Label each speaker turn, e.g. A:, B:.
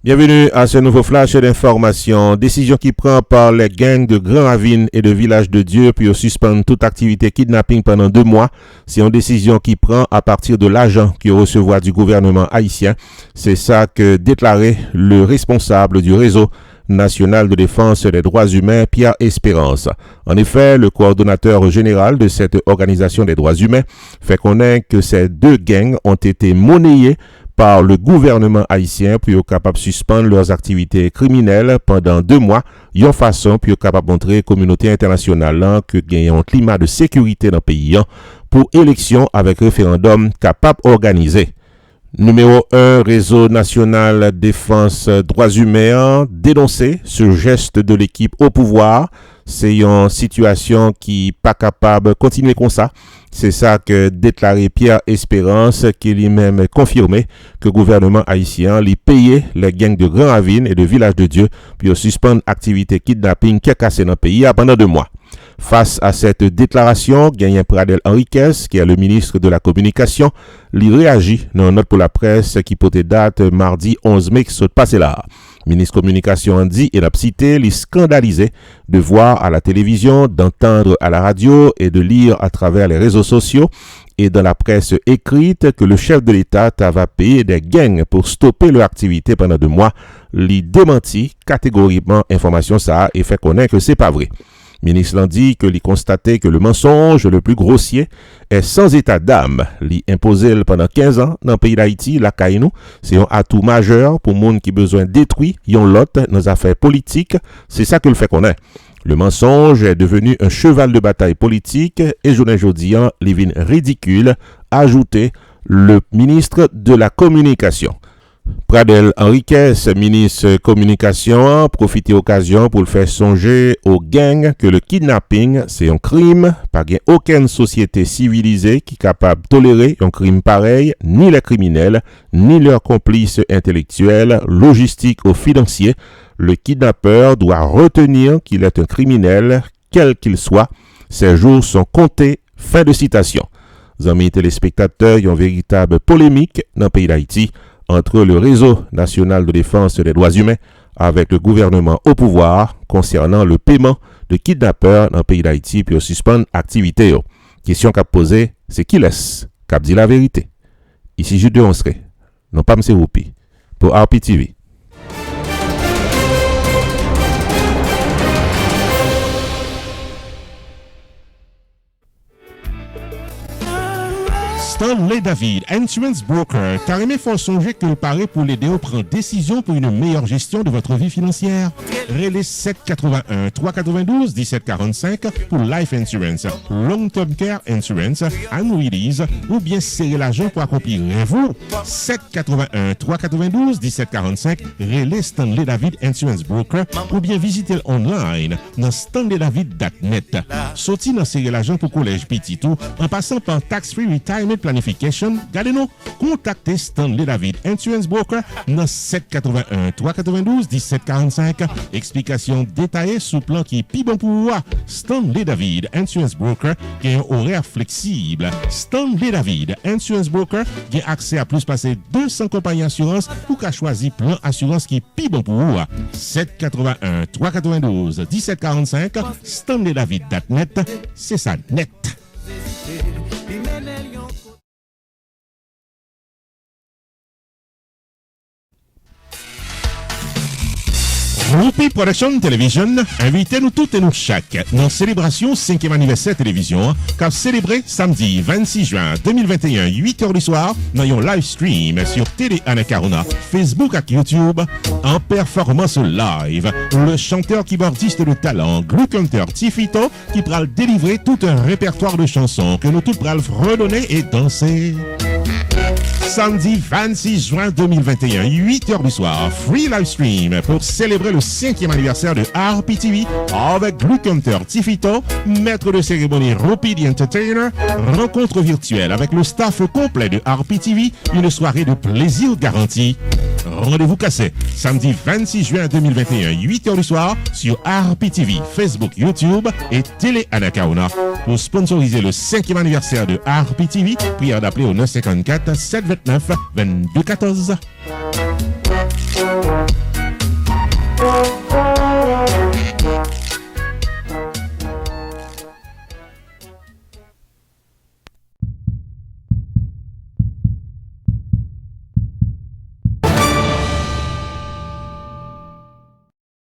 A: Bienvenue à ce nouveau flash d'information. Décision qui prend par les gangs de Grand Ravine et de Village de Dieu pour suspendre toute activité kidnapping pendant 2 mois. C'est une décision qui prend à partir de l'argent qui recevoir du gouvernement haïtien. C'est ça que déclarait le responsable du réseau national de défense des droits humains, Pierre Espérance. En effet, le coordonnateur général de cette organisation des droits humains fait connaître que ces 2 gangs ont été monnayés par le gouvernement haïtien pour être capable de suspendre leurs activités criminelles pendant 2 mois, une façon pour être capable de montrer à la communauté internationale que il y a un climat de sécurité dans le pays pour élection avec référendum capable organisé. Numéro 1, Réseau national défense droits humains, dénoncer ce geste de l'équipe au pouvoir. C'est une situation qui pas capable de continuer comme ça. C'est ça que déclaré Pierre Espérance, qui lui-même confirmé que le gouvernement haïtien lui payé les gangs de Grand Ravine et de Village de Dieu pour suspendre l'activité kidnapping qui a cassé dans le pays pendant 2 mois. Face à cette déclaration, Gagné Pradel Henriquez, qui est le ministre de la Communication, lui réagit dans une note pour la presse qui portait date mardi 11 mai qui s'est passé là. Ministre Communication a dit et l'a cité, lui scandalisé de voir à la télévision, d'entendre à la radio et de lire à travers les réseaux sociaux et dans la presse écrite que le chef de l'État va payer des gangs pour stopper leur activité pendant 2 mois. Lui démentit catégoriquement information ça et fait connaître que c'est pas vrai. Ministre l'a dit que lui constatait que le mensonge le plus grossier est sans état d'âme. Lui imposé pendant 15 ans dans le pays d'Haïti, la Kainou, c'est un atout majeur pour monde qui besoin détruire yon lot nos affaires politiques. C'est ça que le fait connaître. Le mensonge est devenu un cheval de bataille politique et journée jodian, les vins ridicule, ajouté le ministre de la Communication. Pradel Henriquez, ministre communication, profite occasion pour le faire songer aux gangs que le kidnapping c'est un crime, pas aucune société civilisée qui est capable de tolérer un crime pareil, ni les criminels, ni leurs complices intellectuels, logistiques ou financiers. Le kidnappeur doit retenir qu'il est un criminel, quel qu'il soit. Ses jours sont comptés. Fin de citation. Amis téléspectateurs, il y a une véritable polémique dans le pays d'Haïti entre le réseau national de défense des droits humains avec le gouvernement au pouvoir concernant le paiement de kidnappeurs dans le pays d'Haïti pour suspendre l'activité. Question qu'a posée, c'est qui laisse, qu'a dit la vérité. Ici Jude Onsré, non pas M. Roupi, pour RPTV. Stanley David, Insurance Broker, t'as aimé faut songer que le pari pour l'aider à prendre décision pour une meilleure gestion de votre vie financière. Relais 781 392 1745 pour Life Insurance, Long Term Care Insurance, Annuities ou bien serrer l'argent pour accomplir vous. 781 392 1745, Relais Stanley David Insurance Broker ou bien visiter online dans stanleydavid.net. Sorti dans serrer l'argent pour collège petit tout en passant par Tax Free Retirement Planification, gardez-nous, contactez Stanley David Insurance Broker dans 781 392 1745. Explication détaillée sous plan qui est plus bon pour vous. Stanley David Insurance Broker qui a un horaire flexible. Stanley David Insurance Broker qui a accès à plus passer 200 compagnies d'assurance pour qu'à choisir plan assurance qui est plus bon pour vous. 781 392 1745. StanleyDavid.net, c'est ça net. Roupi Production Television, invitez-nous toutes et nous chaque dans célébration 5e anniversaire télévision, qu'a célébré samedi 26 juin 2021, 8h du soir, dans un live stream sur Télé Anacarona, Facebook et YouTube, en performance live. Le chanteur keyboardiste de talent, Glue Hunter Tifito, qui pourra délivrer tout un répertoire de chansons que nous tous pourrons redonner et danser. Samedi 26 juin 2021, 8h du soir, free live stream pour célébrer le 5e anniversaire de RPTV avec Glue Hunter Tifito, maître de cérémonie Roupi the Entertainer, rencontre virtuelle avec le staff complet de RPTV, une soirée de plaisir garantie. Rendez-vous cassé, samedi 26 juin 2021, 8h du soir, sur RPTV, Facebook, YouTube et Télé Anacarona. Pour sponsoriser le 5e anniversaire de RPTV, prière d'appeler au 954 729 2214.